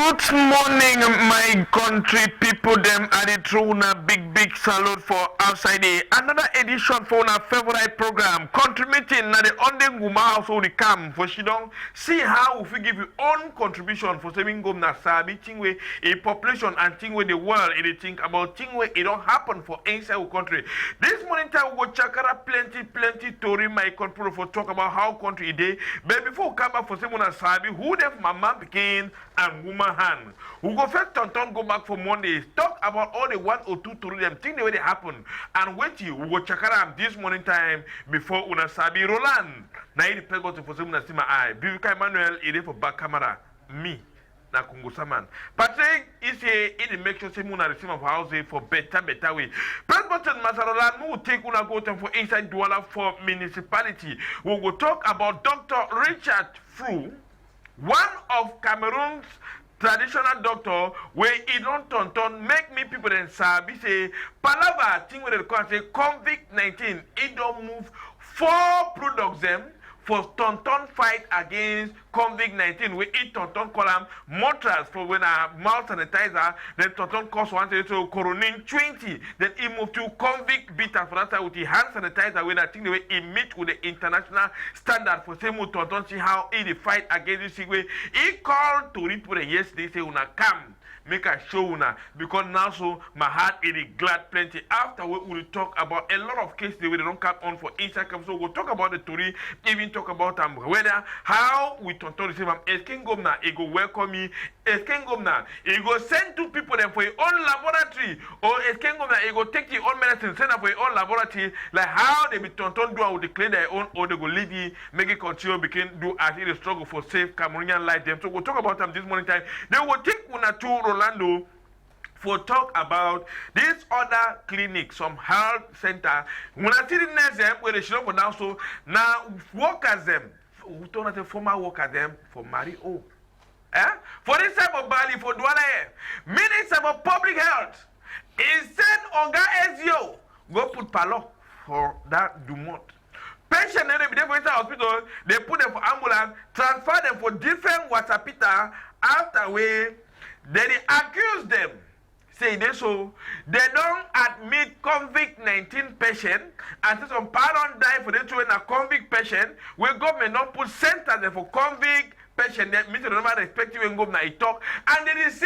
Good morning, my country people. Them are the true na big salute for outside day. Another edition for our favorite program. Contributing na the Onde Nguma household the cam for she don't see how if we give you own contribution for saving go na sabi thing way a population and thing way the world it think about thing way it don't happen for inside our country. This morning time we go chakara plenty story my country for talk about how country day. But before we come back for saving na sabi who them mama begin and woman hand. We go first turn go back for Monday. Talk about all the one or two to them thing the way they happen. And wait you, we go check out this morning time before una sabi Roland. Na the press button for some na see my eye. Bibuka Emmanuel it for back camera. Me. Na Kungu Saman. Patrick is here in make sure say muna receive of house for better way. Press button Masarola no take una go time for inside Douala for municipality. We will talk about Dr. Richard Fru, one of Cameroon's traditional doctor where he don't turn make me people then sabi say palava thing where they call say COVID-19 it don't move 4 products them for turn fight against COVID-19 we eat turn call them Motras for when a mouth sanitizer then turn cost one say so Coronin 20 then he moved to COVID bitter for that with the hand sanitizer when I think the way he meet with the international standard for say turn see how he fight against this way he called to report yesterday say una come make a show una because now so my heart is glad plenty after we will talk about a lot of cases they don't come on for inside so we'll talk about the story even talk about whether how we turn to receive Eskin Gomna he go welcome me Eskin Gomna he go send 2 people them for your own laboratory or Eskin Gomna he go take your own medicine send them for your own laboratory like how they be turn do or declare their own or they go leave you make it continue begin do as it struggle for safe Cameroonian life them so we'll talk about them this morning time they will take una to Orlando for talk about this other clinic, some health center. When I see the next them where they should go down so now workers them, we don't have former workers them for Mary O. For this type of Bali for Douala, Minister of Public Health is sent Oga Ezio go put palo for that Dumont. Patient they be there for inside hospital, they put them for ambulance, transfer them for different Watapita after we then they accuse them, say they so they don't admit COVID-19 patient and say some parents die for them to a convict patient where government don't put centers for convict patient that means they don't respect you when government talk and then they say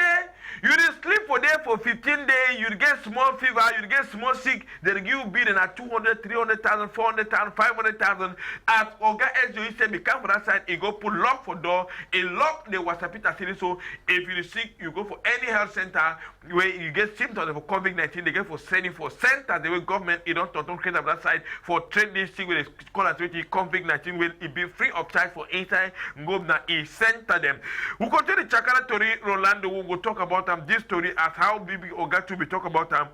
you dey sleep for there for 15 days, you get small fever, you get small sick, they give you bill at 200, 300,000, 400,000, 500,000. As Oga SJO said, become for that side, he go put lock for door, he lock the Wasapita city. So if you sick, you go for any health center where you get symptoms of COVID-19, they get for sending for center, the way government, it don't create on that side for trade this thing where they call it COVID-19 will it be free of charge for inside government, he center them. We continue the Chakara story, Rolando, we will talk about this story as how Bibi Oga to be talk about them.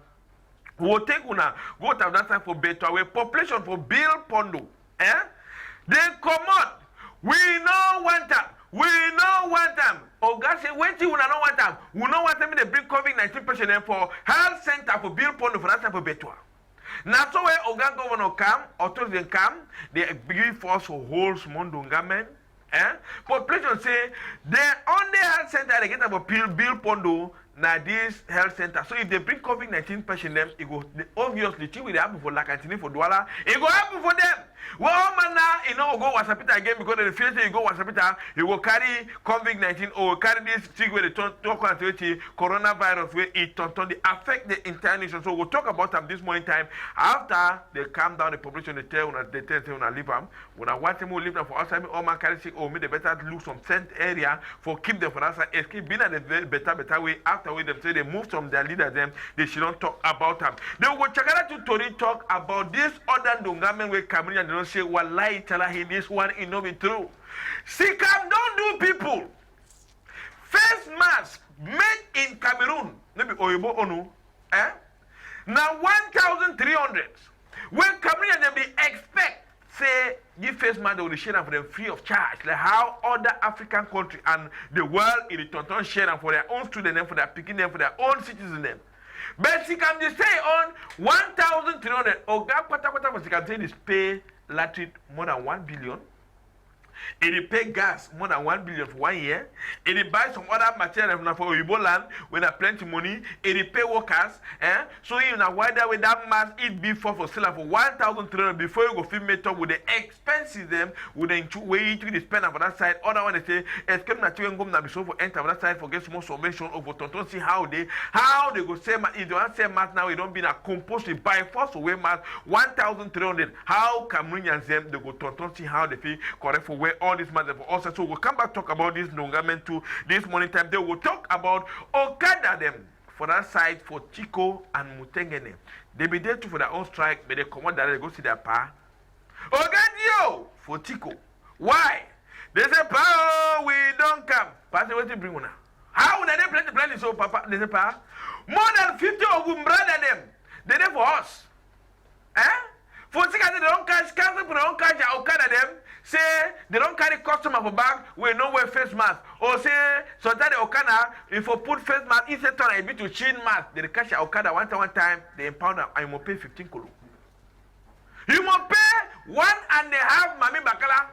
We'll take una go to that time for better away population for Bill Pondo. They come out. We no want them. We no want them. Oga say wait till we no want them. We no want them to bring COVID-19 patient for health center for Bill Pondo for that time for better. Now so where Oga governor come, authorities come, they give force for whole small government. Population say they only health center they get about Bill Pondo na this health center. So if they bring COVID-19 patient them, it go obviously thing will happen for Lakantini for Douala. It go happen for them. Well, man, now you know go Wasapita again because they feel say you go Wasapita, you will carry COVID-19 or carry this thing where they talk about coronavirus where it they affect the entire nation. So we'll talk about them this morning time after they calm down the population. They tell say una leave them. When I want them to leave them for outside, all man carry sick or me they better look some sent area for keep them for outside. Escape being at the better way after way them say they move from their leader them they should not talk about them. They will check out to Tori talk about this other Dungamen where Cameroon they don't say wallahi talahi this one it not be true. Sikam don't do people. Face mask made in Cameroon. Maybe Oyibo Onu. Now 1,300. When Cameroon they be expect say give face mask they will share them for them free of charge. Like how other African countries and the world in the tonton share them for their own students them for their picking them for their own citizens them. But Sikam they stay on 1,300. Oga Pata for Sikam say this pay Latrit more than 1 billion. It pay gas more than 1 billion for 1 year. It buy some other material for Igbo land when have plenty money. It pay workers. So in a wider way that mass it before for seller for 1,300 before you go fit meet up with the expenses them with the way you spend on that side. Other one they say escape na chicken gum na be so for enter on that side for get small summation over tonton see how they go say if they want say mass now it don't be a composed by force away mass 1,300. How Cameroonians them they go tonton see how they feel correct for where all this matter for us. So we'll come back talk about this Nongament too this morning time. They will talk about Okada them for that side for Chico and Mutengene. They be there too for their own strike, but they come out that they go see their pa. Ogadio for Chico. Why? They say, pa, we don't come. Pa say, what you bring una? How they plan so papa? They say, pa, more than 50 of them brother them. They there for us. For Chico, they don't cash, cancel for they don't cash Okada them. Say they don't carry customer for bag, we no wear face mask. Or say sometimes the Okada, if you put face mask, instead of a bit to chin mask, they catch Okada one time, they impound them, and you must pay 15 kolo. You must pay 1.5 Mami Bakala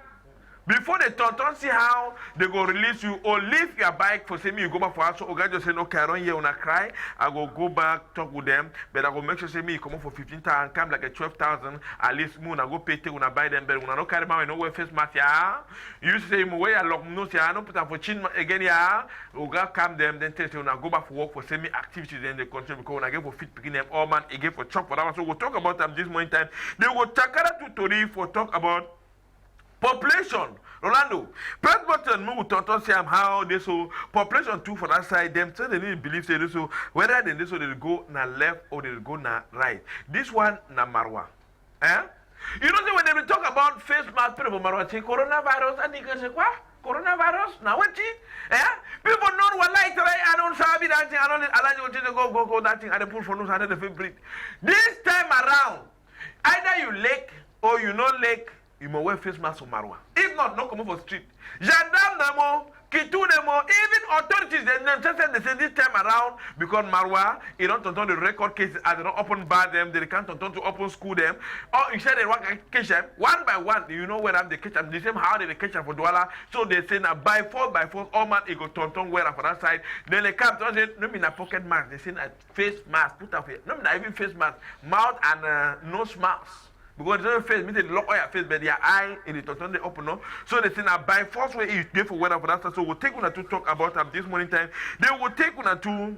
before the tonton see how they go release you or leave your bike for say me you go back for us. So Oga just say no, okay, I don't hear when I cry. I go back talk with them, but I go make sure say me you come up for 15,000, come like a 12,000. At least me when I go pay take when I buy them, but when I don't carry my no wear face mask yeah. You say me way I lock nose yeah, I don't put them for chin again yeah. Oga calm them, then tell you when I go back for work for say me activities in the country because when I get for fit picking them all man again for chop for that one. So we'll talk about them this morning time. They will takara to Tori for talk about population. Rolando, press button move to see how they so population too for that side. Them so they need to believe say so whether they so they go na left or they go na right. This one na Marwa. You know when they talk about face mask people Marwa say coronavirus and they say what? Coronavirus? Now what? People know what like I don't sabi that thing. I don't allow you to go that thing and they put for nose and they feel breathe. This time around, either you lake or you no lake. You must wear face mask for Marwa. If not, no come for street. Gendarme nemo, Kitu nemo, even authorities they say this time around because Marwa, you don't turn the record cases as they don't open bar them, they can't turn to open school them. Or instead they want to catch them one by one. You know where they catch them. The same how they catch them for Douala. So they say now by force, all man it go turn where for that side. Then they come to say no mean a pocket mask. They say a face mask put up here. No mean even face mask, mouth and nose mask. Because they don't face, means they lock all your face, but their eye in the total they open up. So they say now by force way you pay for weather for that. So we'll take one to talk about them this morning time. They will take one to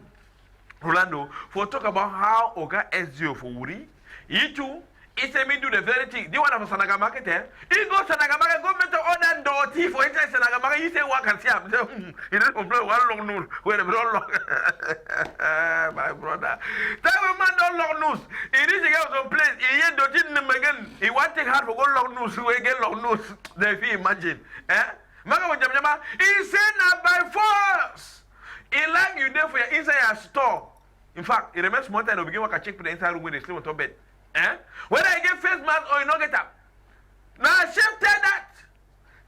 Rolando for talk about how Oga SGO for Wuri. You too. It's a me do the very thing. They want to Sanaga market there. He goes to Sanaga market, go to order dirty for inside Sanaga market. You say what can see him? He doesn't play one long nose. Wait a minute, long. My brother. Tell a man don't long nose. He needs to get some place. He ain't dirty him again. He want to take hard for go long nose. He get long nose. If you imagine. He said now by force. He like you there for your inside your store. In fact, it remains more time to begin work a check for the inside room when they sleep on top bed. Whether I get face mask or you not get up. Now, chef tell that.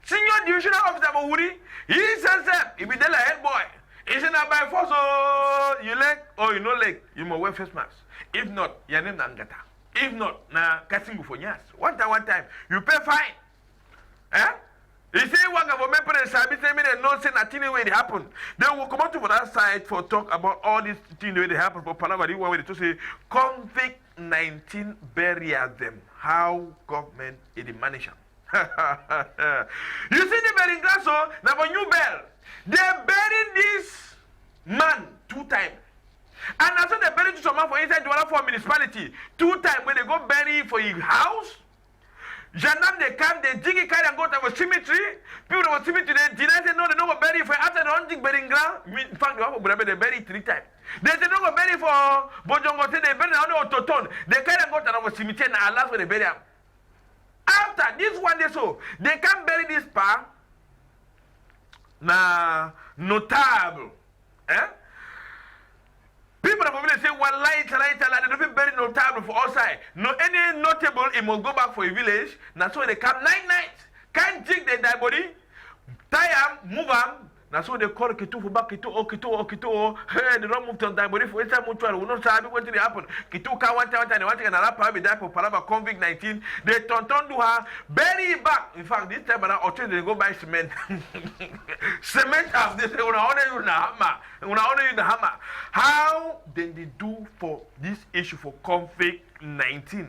Senior divisional officer for Woody, he says that he be the head boy. He said that by force, oh, you leg or you no leg, you must wear face mask. If not, your name Nangata. If not, na casting for years. One time, you pay fine. He say one government president sabi say me they know say nothing way they happen. Then we'll come out to that side for talk about all these things way they happen for Palabari one way to say COVID-19 barrier them. How government is the management. You see the burying grass so now for New Bell. They buried this man 2 times. And also they buried someone for inside Douala for municipality 2 times when they go bury for his house. Gendarme they come, they dig it and go to the cemetery. People of the cemetery they deny say no, they don't go bury for after they don't dig burying ground. In fact, they bury 3 times. They say don't go bury for Bojongo, they bury on Toton. They carry and go to the cemetery and last where they bury them. After this one they so they can bury this pa na notable. People of the say one light, they don't bury notable for outside. No any notable, it must go back for a village. Now so they come 9 nights. Can't dig the dead body, tie them, move them, Now so they call Kitu for back, Kitu. Hey, they don't move to die, but if we tell mutual, we don't say what did happen. Kitu can one time, they want to get another power, be die for Palaba COVID-19. They turn to her, bury it back. In fact, this time around, they go buy cement. Cement house, they say, we honor you in the hammer. We honor you in the hammer. How did they do for this issue for COVID-19?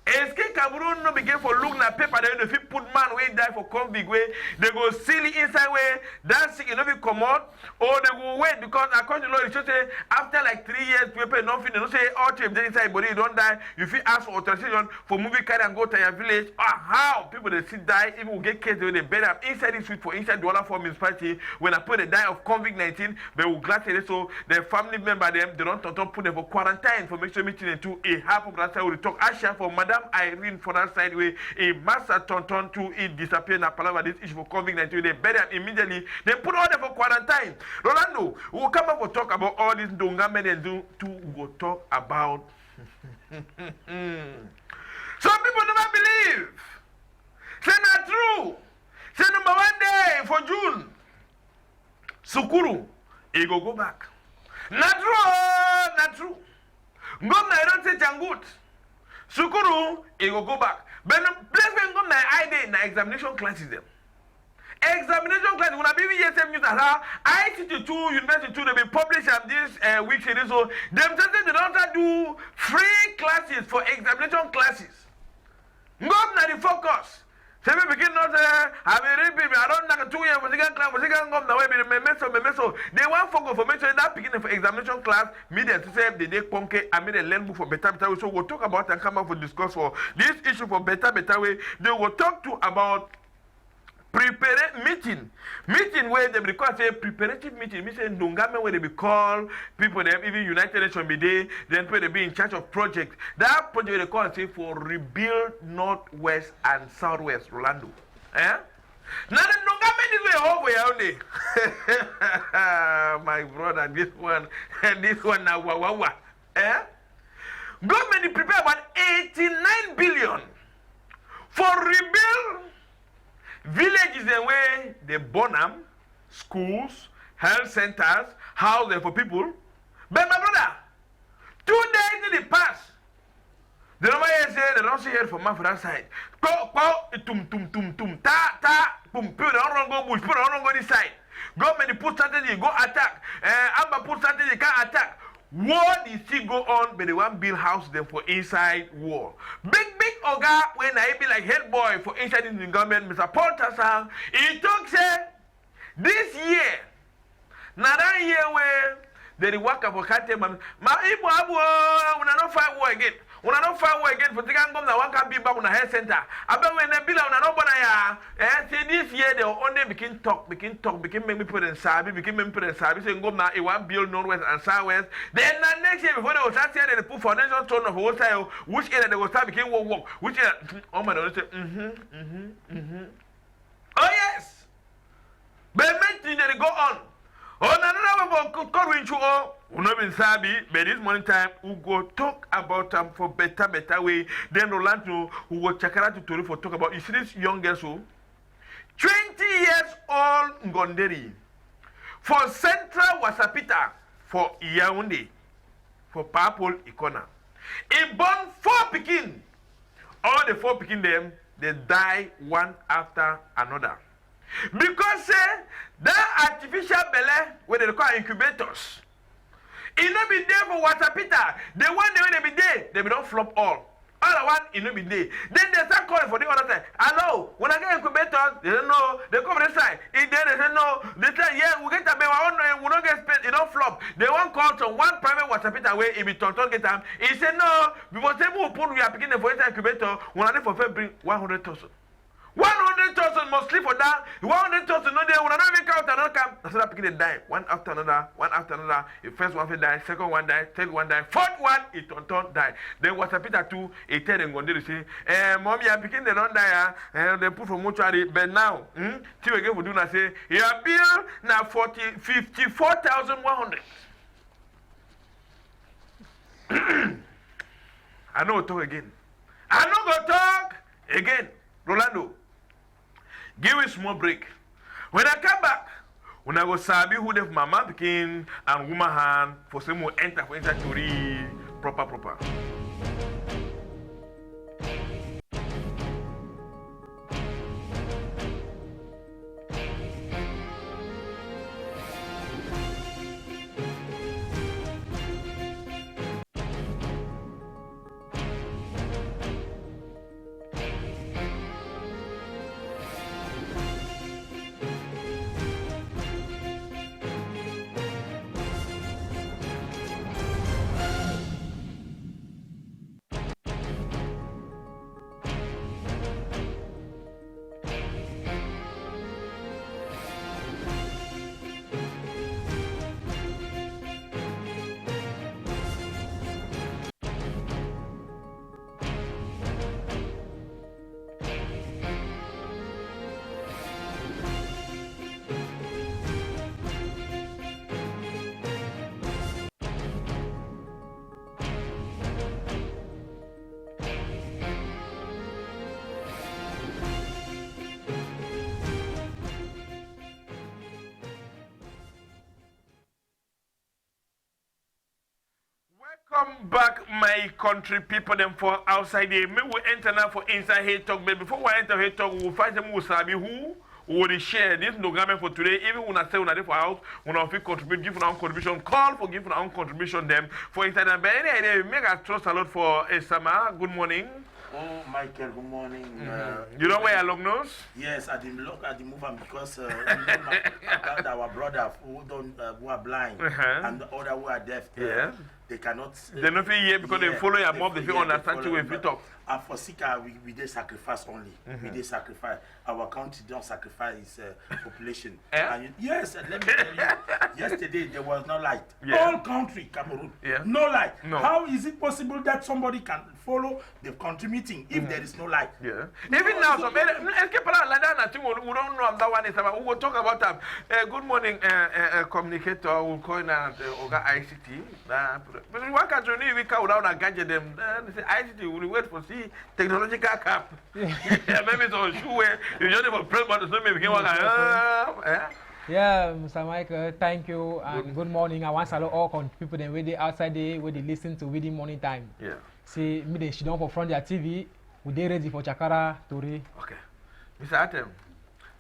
Est-ce que Cameroon no begin for look na paper then if you put man way die for convict way they go seal it inside way that sick no be comot or they go wait because according to law it should say after like 3 years paper nothing they don't say all team dey inside body you don't die you fit ask for authorization for movie carry and go to your village how people they see die even will get case when they bury them inside this week for inside the other form municipality when I put they die of COVID-19 they will gladly so their family member them they don't put them for quarantine for make sure meeting into a half of that side we talk Asha for Madam Irene for that side way a master tonton to it disappear na palava this issue for COVID-19 they bury them immediately they put all them for quarantine. Rolando we will come up and talk about all this donga men and do to go talk about some people never believe say not true say number 1 day for June Sukuru he go back not true Governor don't say Jangut Sukuru, he go back. But the place when go na ID na examination classes them. Examination classes. When I be ESM news as how ICT2 University 2 they be published this week series so them just they don't do free classes for examination classes. Go na the focus. Say me begin not I be repeat I don't know 2 years for second class for second come na way be me meso they want focus for make sure that beginning for examination class media to say they punke I made a learn book for better way so we'll talk about and come up for discuss for this issue for better way they will talk to about prepare meeting where they require say preparative meeting means say Ndongame where they be call people them even United Nations be there then they be in charge of project that project they call say for rebuild northwest and southwest Rolando now the Ndongame this way over here my brother this one now wawa government prepare about 89 billion for rebuild villages the way they burn them, schools, health centers, houses for people. But my brother, 2 days in the past, the number say they don't see here from my that side. Go, tum, ta, pum, people don't go bush, people don't go this side. Government put strategy, go attack. Amba put strategy, can't attack. War is still go on, but they want build house them for inside war. Big Oga when I be like head boy for inside in the government, Mr. Paul Tassang, he talk say this year, now that year where they work for Kate man, ma ibu abu when I don't fight war again. When I don't fight war again for the gang na one can be back on the health center. About when they build on an open say this year they only begin talk, begin make me put in Sabi, begin make me put in Sabi, saying go now, it won't build northwest and southwest. Then next year before they will start saying they put foundation stone of whole side, which area they will start became work, which area oh my God, say oh yes. But mention they go on. On another one, Corwin Chuo, who know been Sabi, but this morning time, we go talk about them for better way. Then Rolando, who will check out to Tori for talk about, you see this young girl, so 20 years old Ngonderi, for Central Wasapita, for Yaoundé, for Purple Ikona. He born 4 pikin. All the 4 pikin them, they die one after another. Because that artificial belly where they call incubators, it not be there for Wasapita. The one they be there, they don't flop all. All the one it not be there. Then they start calling for the other side. Hello, when I get incubators, they don't know. They come this side. If they say no, they say yeah, we get a baby. We don't get spent. It don't flop. They want call to one private Wasapita where if it don't get them. He said no. Because they will put we are picking the for inside incubator. When I for bring 100,000. 100,000 must sleep for that. 100,000 no day. When I don't even count another camp, that's why picking die. One after another. The first one will die, second one die, third one die, fourth one it turn die. Then Wasapita 2, a third and Gondiri say, mommy, I'm picking the don't die. They put for mortuary. But now, till again we do not say, your bill now 54,100. I know talk again. I know go talk again. Rolando. Give me a small break. When I come back, When I go sabi who the mama pikin and woman hand for some more enter for inside to read proper. Welcome back, my country people, them for outside here. May we enter now for inside here talk, but before we enter here talk, we'll find them who sabi who will share this program for today. Even when I say when I for house, when I feel contribute, give our own contribution, call for giving our own contribution them for inside. But any idea, make a trust a lot for Esama. Good morning. Oh, Michael, good morning. You don't wear a long nose? Yes, I didn't look at the movement because about our brother who are blind and the other who are deaf. Yeah. They cannot. They don't feel here because they follow your mom. They feel understand you if you talk. And for Sika, we did sacrifice only. We did sacrifice. Our country don't sacrifice population. And yes, let me tell you, yesterday there was no light. All country, Cameroon, no light. No. How is it possible that somebody can follow the country meeting if there is no light? Yeah. Even now, so we don't know that one is about. We will talk about that. Good morning, communicator. We'll call in Oga ICT. But why can't you even come down and gadget them? They say ICT will wait for see technological cap. Maybe it's on shoe where you just never press button, so maybe you can Yeah, Mr. Michael, thank you and good morning. I want to salute all people that wait outside there where they listen to reading morning time. Yeah. See, me they sit down for front their TV. We they ready for Chakara to read. Okay. Mr. Atem,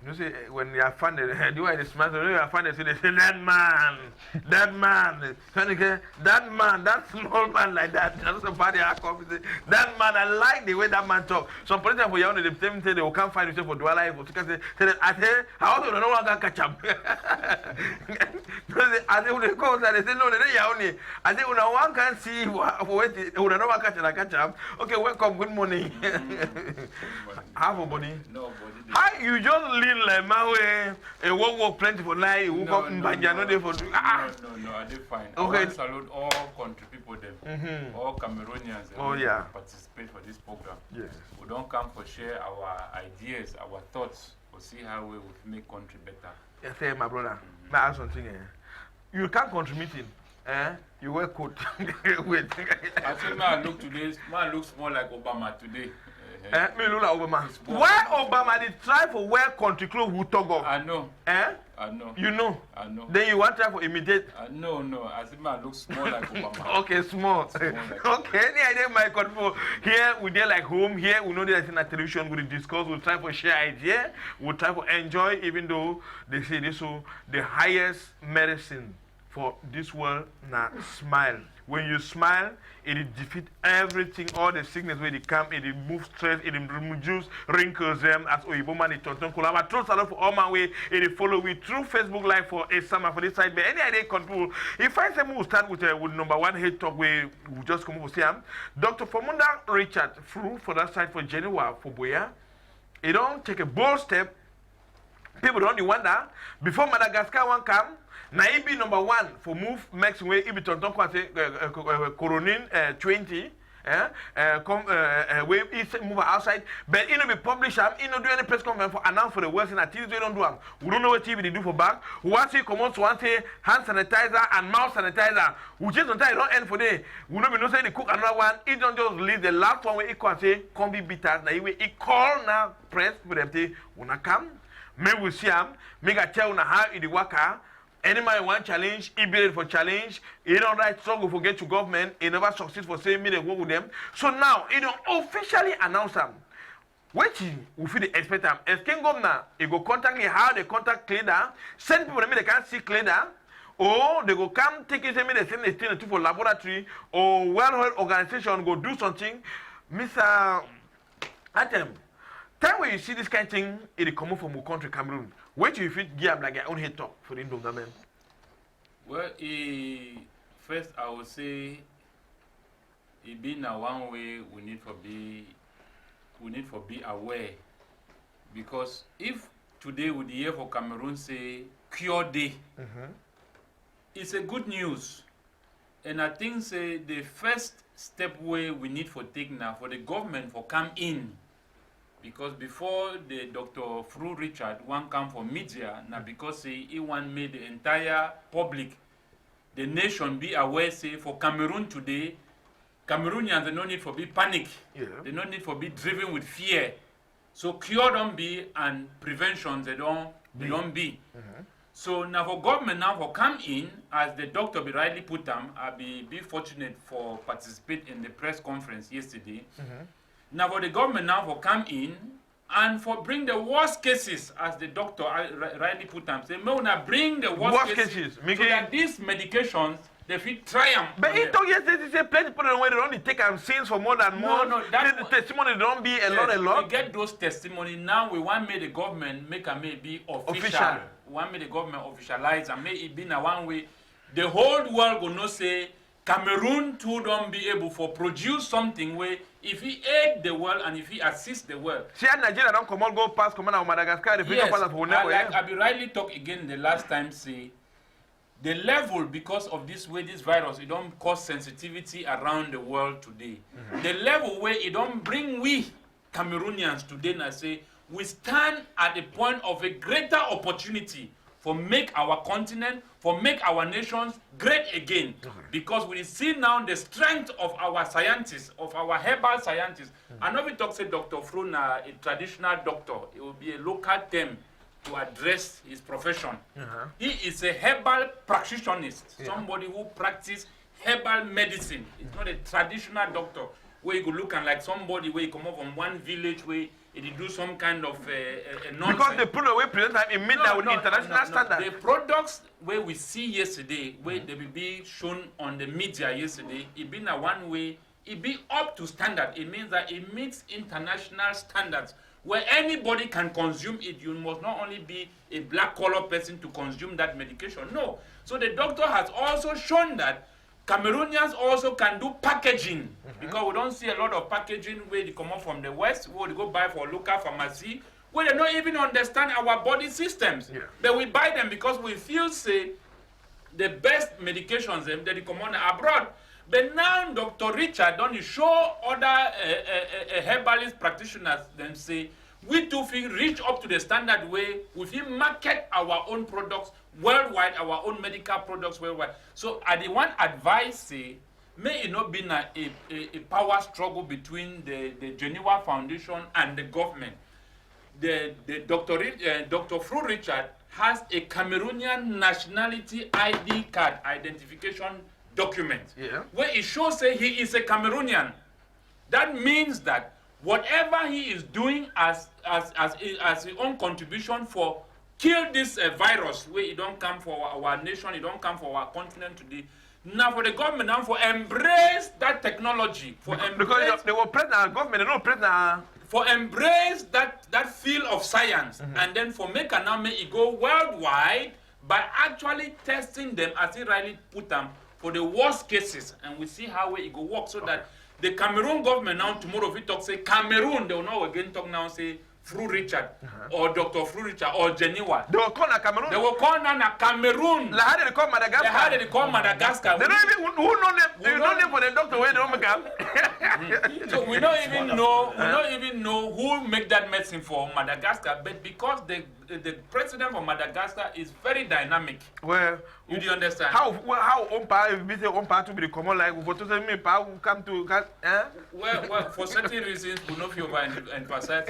you see when you are funded, do I smart? When you are funded, they say that man, that small man like that. That's somebody I come say that man. I like the way that man talk. Some politicians for you the same thing they will come find yourself for dual life. I say, how do you know one can catch up? I say when they call, they say no, they only. I say when one can see wait, when no one catch up. Okay, welcome. Good morning. Have a body. No body. How you just lean like my way? A work plenty for night. You woke up in Banjano day for. No, I did fine. Okay. I salute all country people them, all Cameroonians that participate for this program. Yes. We don't come for share our ideas, our thoughts, or see how we will make country better. Yes, say my brother. May I ask something? You can't contribute in. You wear coat. Wait. I think man looks more like Obama today. Me look like Obama. Why Obama did try for wear country clothes who talk of? I know. I know. You know? I know. Then you want to try for imitate? No. I think man looks more like Obama. Okay, small. Okay, any idea my control? Here we there like home. Here we know there's in a television. We discuss. We'll try for share idea. We'll try for enjoy. Even though they say this so the highest medicine for this world now smile. When you smile, it defeats everything, all the sickness where they come, it removes stress, it removes wrinkles them as Oyibo man, it tonton kula. I trust a lot for all my way, it follow me through Facebook Live for a summer for this side. But any idea control, if I say we'll start with number one head talk where we just come over see him. Dr. Formunda Richard through for that side for Genoa for Boya. He don't take a bold step. People don't wonder before Madagascar one come. Na be number one for move next way. Ibi tonton kwa say Coronin 20. We move outside, but it no be publish am. It no do any press conference for announce for the West and activities we don't do am. We don't know what TV they do for back. We want to come out one say hand sanitizer and mouth sanitizer. We just don't don't end for day. We no be no say they cook another one. It don't just leave the last one where it can say come be bitters. Na it call now press for them say una come. Me we see am, me ga tell na how it waka. Any man want challenge, he be ready for challenge. He don't write struggle for get to government. He never succeed for saying me they work with them. So now he don't officially announce them. Which we feel the expect them. As King Governor, he go contact me how they contact Cleaner, send people to me they can't see Cleaner, or they go come take it me they send the thing for laboratory or well-head organization go do something. Mr. Atem, time when you see this kind of thing, it come from our country, Cameroon. Where do you feel give like your own head talk for the government? Well, first I would say it being a one way we need to be aware, because if today we hear for Cameroon say cure day, it's a good news, and I think say the first step way we need for take now for the government for come in. Because before the Dr. Fru Richard one come for media, now because he want made the entire public, the nation be aware say for Cameroon today, Cameroonians they no need for be panic. Yeah. They no need for be driven with fear. So cure don't be and prevention they don't be. So now for government now for come in, as the doctor be rightly put them, I be fortunate for participate in the press conference yesterday. Now for the government now for come in and for bring the worst cases, as the doctor rightly put them, say, "Me wanna bring the worst cases so that these medications they fit triumph." But he told yesterday, say plenty people when they only take and sins for more than more. No, that's the testimony don't be a lot. We get those testimony now. We want make the government make a be official. We want make the government officialize and make it be na one way. The whole world will not say Cameroon too don't be able for produce something where if he aid the world and if he assist the world. See, Nigeria don't come on go past come on Madagascar. Yes, I be rightly talk again the last time say the level because of this way this virus it don't cause sensitivity around the world today. The level where it don't bring we Cameroonians today and say we stand at the point of a greater opportunity for make our continent, for make our nations great again. Because we see now the strength of our scientists, of our herbal scientists. I know we talk say Dr. Fruna, a traditional doctor, it will be a local term to address his profession. He is a herbal practitioner, somebody who practices herbal medicine. It's not a traditional doctor where you could look and like somebody where you come up from one village where it do some kind of nonsense. Because they put away present time in midnight with international standards. The products where we see yesterday, where they will be shown on the media yesterday, it be a one way, it be up to standard. It means that it meets international standards where anybody can consume it. You must not only be a black collar person to consume that medication. No. So the doctor has also shown that Cameroonians also can do packaging because we don't see a lot of packaging where they come up from the West, where they go buy for local pharmacy, where they don't even understand our body systems. But we buy them because we feel say the best medications them that they come on abroad. But now Dr. Richard don't show other herbalist practitioners them say we too feel reach up to the standard way we feel market our own products worldwide, our own medical products worldwide. So I the one advice say may it not be a power struggle between the Geneva Foundation and the government. The Dr. Fru Richard has a Cameroonian nationality ID card identification document where it shows say he is a Cameroonian. That means that whatever he is doing as his own contribution for kill this virus where it don't come for our nation, it don't come for our continent today. Now for the government now for embrace that technology, because they were present, government they don't present. For embrace that field of science and then for make and now make it go worldwide by actually testing them as he rightly put them for the worst cases, and we see how it go work so that the Cameroon government now tomorrow if we talk say Cameroon, they will now again talk now say Fru Richard or Dr. Fru Richard or Geneva. They will call na Cameroon. They will call na Cameroon. Like how they call Madagascar. How they call Madagascar. They don't even who know them. They don't know for the doctor where they don't make up. So we don't even know who make that medicine for Madagascar, but because the president of Madagascar is very dynamic. Well, you do understand? How on power if we say on power to be the common like for to say me power come to Well, for certain reasons we not feel over emphasize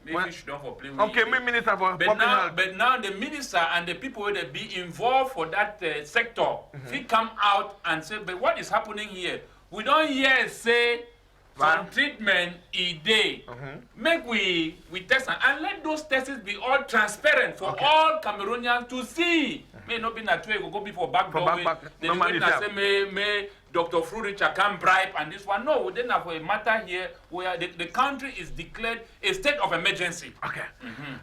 Maybe you should don't for play with okay, me minister for public health. But now the minister and the people who be involved for that sector, they come out and say, but what is happening here? We don't hear say some treatment a day. Make we test and let those tests be all transparent for all Cameroonians to see. May not be that way. We go before back door. Then say may Dr. Fruicha can bribe and this one. No, we didn't have a matter here where the country is declared a state of emergency. Okay.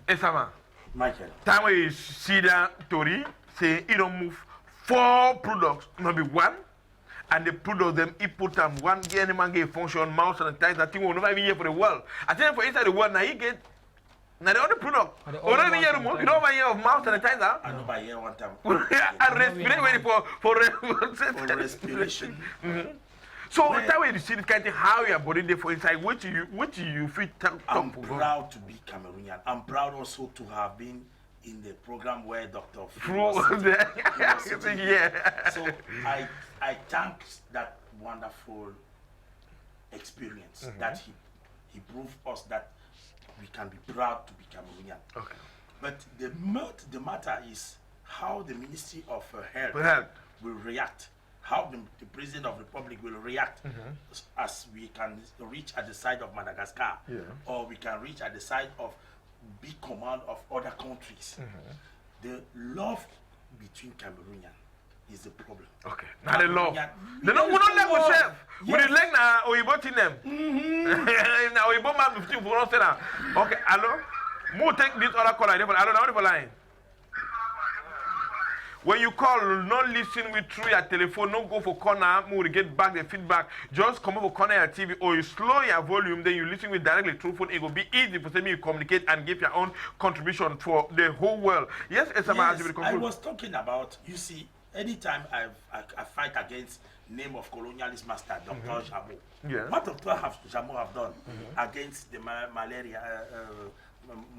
Esama. Michael. Time when you see that Tori say he don't move 4 products, maybe 1. And the product them, he put them one get any man get function, mouse sanitizer, that thing will never be here for the world. I think for inside the world now he get now the other product. Or not here you don't buy here of mouse sanitizer. I know by here one time. And respirate for respiration. So that way you see this kind of thing, how your body there for inside, what do you feel I'm proud to be Cameroonian. I'm proud also to have been in the program where Dr. Fru was sitting. Yeah. So I thank that wonderful experience that he proved us that we can be proud to be Cameroonian. Okay. But the matter is how the Ministry of Health will react, how the President of the Republic will react as we can reach at the side of Madagascar, or we can reach at the side of big command of other countries. The love between Cameroonian is the problem. Okay. Now the love. We don't like with chef. We like na Oyibo team them. Na Oyibo man 15 for us now. Okay, hello. Mo take this other caller. Hello, now the line. When you call, not listen with through your telephone, not go for corner, more get back the feedback. Just come over corner your TV or you slow your volume, then you listen with directly through phone. It will be easy for you to communicate and give your own contribution for the whole world. Yes, I was talking about, you see, anytime I fight against name of colonialist master, Dr. Jamo. Yeah. What Dr. Jamo have done against the malaria,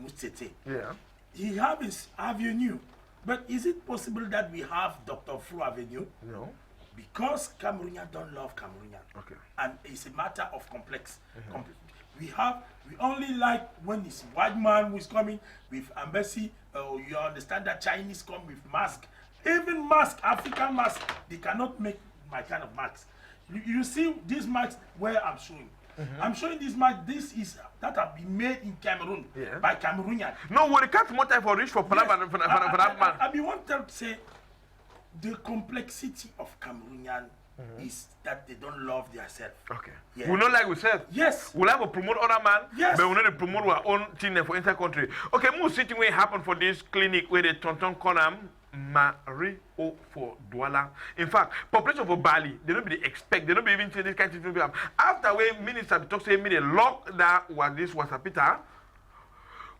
Mustete? Yeah. He have his avenue. But is it possible that we have Dr. Fru Avenue? No. Because Cameroonians don't love Cameroonian. Okay. And it's a matter of complex. We only like when it's white man who is coming with embassy, you understand that Chinese come with mask. Even mask, African mask, they cannot make my kind of mask. You see this mask where I'm showing. I'm showing this mask. This is that have been made in Cameroon by Cameroonian. No, we can't more time for reach for that man. I want to say the complexity of Cameroonian is that they don't love themselves. Okay. Yeah. We not like ourselves. Yes. We'll have to promote other man. Yes. But we not to promote our own thing for inside country. Okay, more sitting where happen for this clinic where the Tonton Conam Marie O for Douala. In fact, population for Bali, they don't be expect, they don't be even say this kind of thing. After when minister talk say me the lockdown was this was a Peter.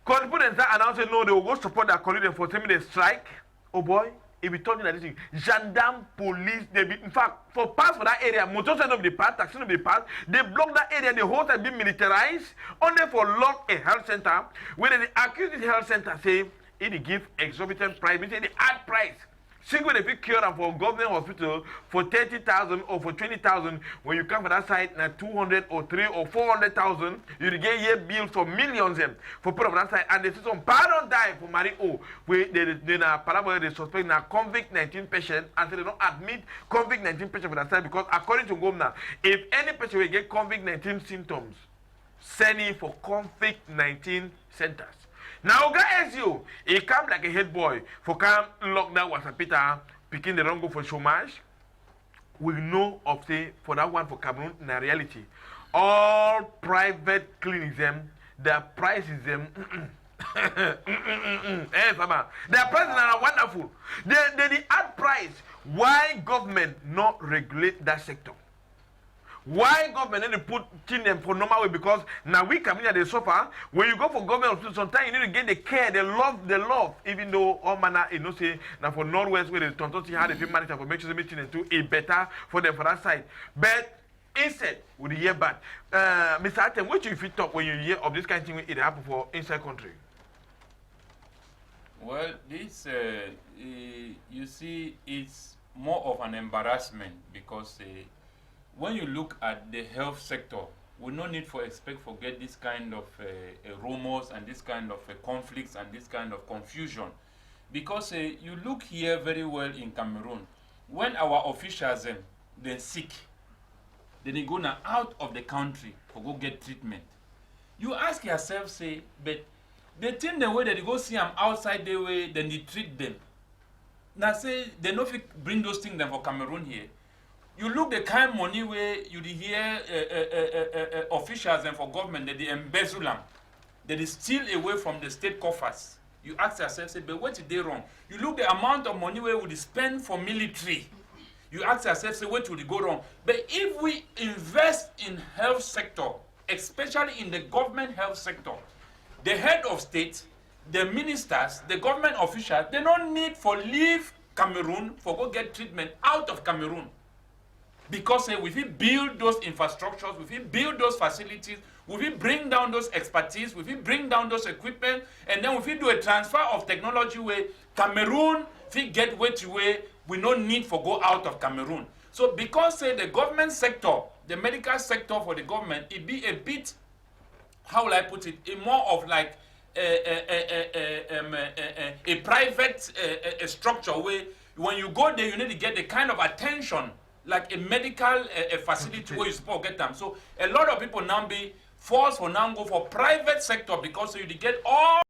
Confidence announced no, they will go support their colleagues for saying the strike. Oh boy, if we talking that this thing, gendarme, police, they be in fact for pass for that area, motorcycle of the path, taxi of the path, they block that area, the whole time be militarized, only for lock a health center, where they accuse this health center say it give exorbitant price, meaning the add price. Single if you cure them for government hospital for 30,000 or for 20,000, when you come for that side now 200 or 3 or 400,000, you get year bills for millions them for put on that side, and they see some pardon die for Marie O, where they na parabole they suspect na COVID-19 patient and so they don't admit COVID-19 patient for that side because according to government, if any patient will get COVID-19 symptoms, send it for COVID-19 centers. Now, guys, he come like a head boy for come lockdown was a Peter picking the wrong go for chômage. We know of say for that one for Cameroon in reality. All private clinics them, their prices them their prices are wonderful. They add price. Why government not regulate that sector? Why government need to put them for normal way? Because now we come in they suffer. When you go for government hospital, sometimes you need to get the care, the love. Even though all manner, you know, say now for Northwest where the Tonton how they manage to make sure the meeting and do it better for them for that side. But instead, with the hear back, Mr. Atem, what do you feel talk when you hear of this kind of thing it happen for inside country? Well, this you see, it's more of an embarrassment because. When you look at the health sector, we no need for expect forget this kind of rumors and this kind of conflicts and this kind of confusion. Because you look here very well in Cameroon, when our officials then sick, then they go now out of the country for go get treatment. You ask yourself, say, but they think the way that they go see them outside the way, then they treat them. Now say they no fit bring those things them for Cameroon here. You look the kind of money where you hear officials and for government that they embezzle them, that they steal away from the state coffers. You ask yourself, say, but what did they wrong? You look the amount of money where would they spend for military. You ask yourself, say, what would go wrong? But if we invest in health sector, especially in the government health sector, the head of state, the ministers, the government officials, they don't need for leave Cameroon for go get treatment out of Cameroon. Because we will build those infrastructures, we will build those facilities, we will bring down those expertise, we will bring down those equipment, and then we will do a transfer of technology where Cameroon will get where we no need for go out of Cameroon. So because the government sector, the medical sector for the government, it be a bit, how will I put it, more of like a private structure where when you go there, you need to get the kind of attention like a medical facility where you supposed to get them. So a lot of people now be forced for now go for private sector because you get all